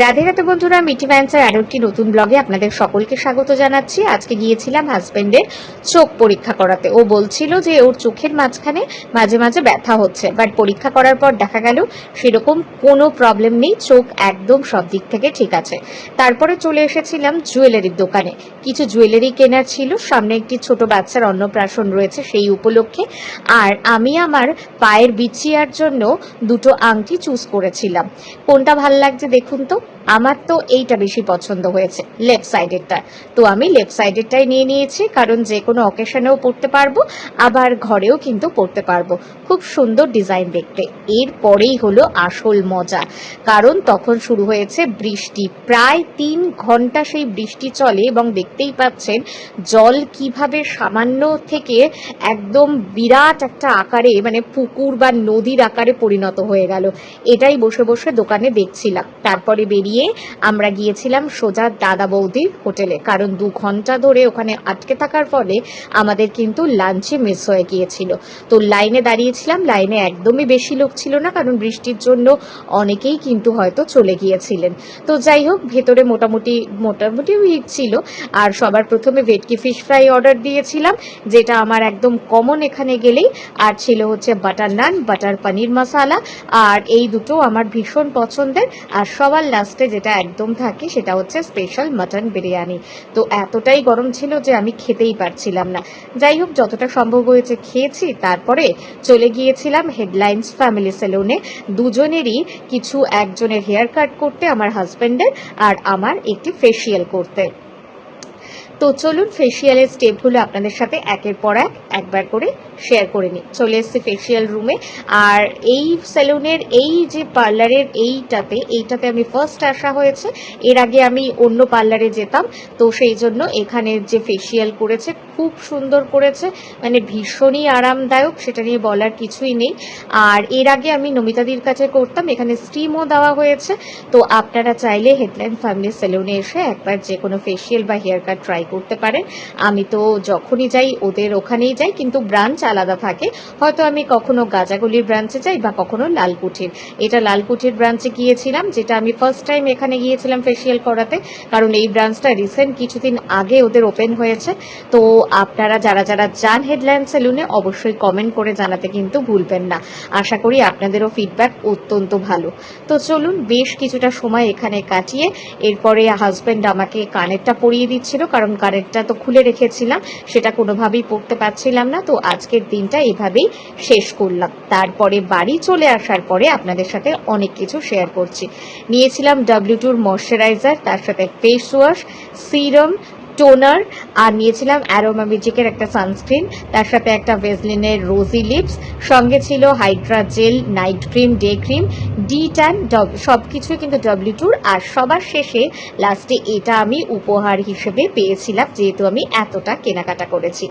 রাধে রাধে বন্ধুরা, মিঠি ম্যান্সের আরো একটি নতুন ব্লগে আপনাদের সকলকে স্বাগত জানাচ্ছি। আজকে গিয়েছিলাম হাজবেন্ডের চোখ পরীক্ষা করাতে। ও বলছিল যে ওর চোখের মাঝখানে মাঝে মাঝে ব্যথা হচ্ছে, বাট পরীক্ষা করার পর দেখা গেল সেরকম কোনো প্রবলেম নেই, চোখ একদম সব দিক থেকে ঠিক আছে। তারপরে চলে এসেছিলাম জুয়েলারির দোকানে, কিছু জুয়েলারি কেনার ছিল। সামনে একটি ছোট বাচ্চার অন্নপ্রাশন রয়েছে সেই উপলক্ষে। আর আমি আমার পায়ের বিছিয়ার জন্য দুটো আংটি চুজ করেছিলাম। কোনটা ভাল লাগছে দেখুন তো। আমার তো এইটা বেশি পছন্দ হয়েছে, লেফট সাইডেরটা। তো আমি লেফট সাইডেরটাই নিয়ে নিয়েছি, কারণ যে কোনো অকেশনেও পরতে পারবো, আবার ঘরেও কিন্তু পরতে পারবো। খুব সুন্দর ডিজাইন দেখতে। এরপরেই হলো আসল মজা, কারণ তখন শুরু হয়েছে বৃষ্টি। প্রায় 3 ঘন্টা সেই বৃষ্টি চলে এবং দেখতেই পাচ্ছেন জল কিভাবে সামান্য থেকে একদম বিরাট একটা আকারে, মানে পুকুর বা নদীর আকারে পরিণত হয়ে গেল। এটাই বসে বসে দোকানে দেখছিলাম। তারপরে বেরিয়ে আমরা গিয়েছিলাম সোজা দাদা বৌদির হোটেলে, কারণ 2 ঘন্টা ধরে ওখানে আটকে থাকার ফলে আমাদের কিন্তু লাঞ্চে মিস হয়ে গিয়েছিল। তো লাইনে দাঁড়িয়েছিলাম, লাইনে একদমই বেশি লোক ছিল না, কারণ বৃষ্টির জন্য অনেকেই কিন্তু হয়তো চলে গিয়েছিলেন। তো যাই হোক, ভেতরে মোটামুটি মোটামুটি ভিড় ছিল। আর সবার প্রথমে ভেটকি ফিশ ফ্রাই অর্ডার দিয়েছিলাম, যেটা আমার একদম কমন এখানে গেলেই। আর ছিল হচ্ছে বাটার নান, বাটার পনির মশালা, আর এই দুটো আমার ভীষণ পছন্দের। আর সবার লাস্টে যেটা একদম থাকে সেটা হচ্ছে স্পেশাল মাটন বিরিয়ানি। তো এতটাই গরম ছিল যে আমি খেতেই পারছিলাম না। যাই হোক, যতটা সম্ভব হয়েছে খেয়েছি। তারপরে চলে গিয়েছিলাম হেডলাইন্স ফ্যামিলি সেলুনে, দুজনেরই কিছু, একজনের হেয়ার কাট করতে আমার হাজবেন্ডের, আর আমার একটি ফেসিয়াল করতে। তো চলুন ফেসিয়ালের স্টেপগুলো আপনাদের সাথে একের পর এক একবার করে শেয়ার করে নিই। চলে এসেছি ফেসিয়াল রুমে। আর এই সেলুনের এই যে পার্লারের এইটাতে আমি ফার্স্ট আসা হয়েছে। এর আগে আমি অন্য পার্লারে যেতাম, তো সেই জন্য এখানে যে ফেসিয়াল করেছে খুব সুন্দর করেছে, মানে ভীষণই আরামদায়ক, সেটা নিয়ে বলার কিছুই নেই। আর এর আগে আমি নমিতাদির কাছে করতাম, এখানে স্টিমও দেওয়া হয়েছে। তো আপনারা চাইলে হেডলাইন ফ্যামিলি সেলুনে এসে একবার যে কোনো ফেসিয়াল বা হেয়ার কাট ট্রাই করতে পারেন। আমি তো যখনই যাই ওদের ওখানেই যাই, কিন্তু ব্রাঞ্চ আলাদা থাকে। হয়তো আমি কখনো গাজাগুলির ব্রাঞ্চে যাই বা কখনো লালকুঠির। এটা লালকুঠির ব্রাঞ্চে গিয়েছিলাম, যেটা আমি ফার্স্ট টাইম এখানে গিয়েছিলাম ফেসিয়াল করাতে, কারণ এই ব্রাঞ্চটা রিসেন্ট কিছুদিন আগে ওদের ওপেন হয়েছে। তো আপনারা যারা যারা যান হেডলাইন সেলুনে অবশ্যই কমেন্ট করে জানাতে কিন্তু ভুলবেন না। আশা করি আপনাদেরও ফিডব্যাক অত্যন্ত ভালো। তো চলুন, বেশ কিছুটা সময় এখানে কাটিয়ে এরপরে হাজব্যান্ড আমাকে কানেরটা পরিয়ে দিচ্ছিল, কারণ কানেরটা তো খুলে রেখেছিলাম, সেটা কোনোভাবেই পরতে পারছিলাম না। তো আজকের দিনটা এভাবেই শেষ করলাম। তারপরে বাড়ি চলে আসার পরে আপনাদের সাথে অনেক কিছু শেয়ার করছি। নিয়েছিলাম W2 ময়শ্চারাইজার, তার সাথে ফেস ওয়াশ, সিরাম, টোনার, আর নিয়েছিলাম অ্যারোমা ম্যাজিকের একটা সানস্ক্রিন, তার সাথে একটা ভেসলিনের রোজি লিপস, সঙ্গে ছিল hydra gel, night cream, day cream, de tan, সবকিছুই কিন্তু W2। আর সবার শেষে লাস্টে এটা আমি উপহার হিসেবে পেয়েছিলাম, যেহেতু আমি এতটা কেনাকাটা করেছি।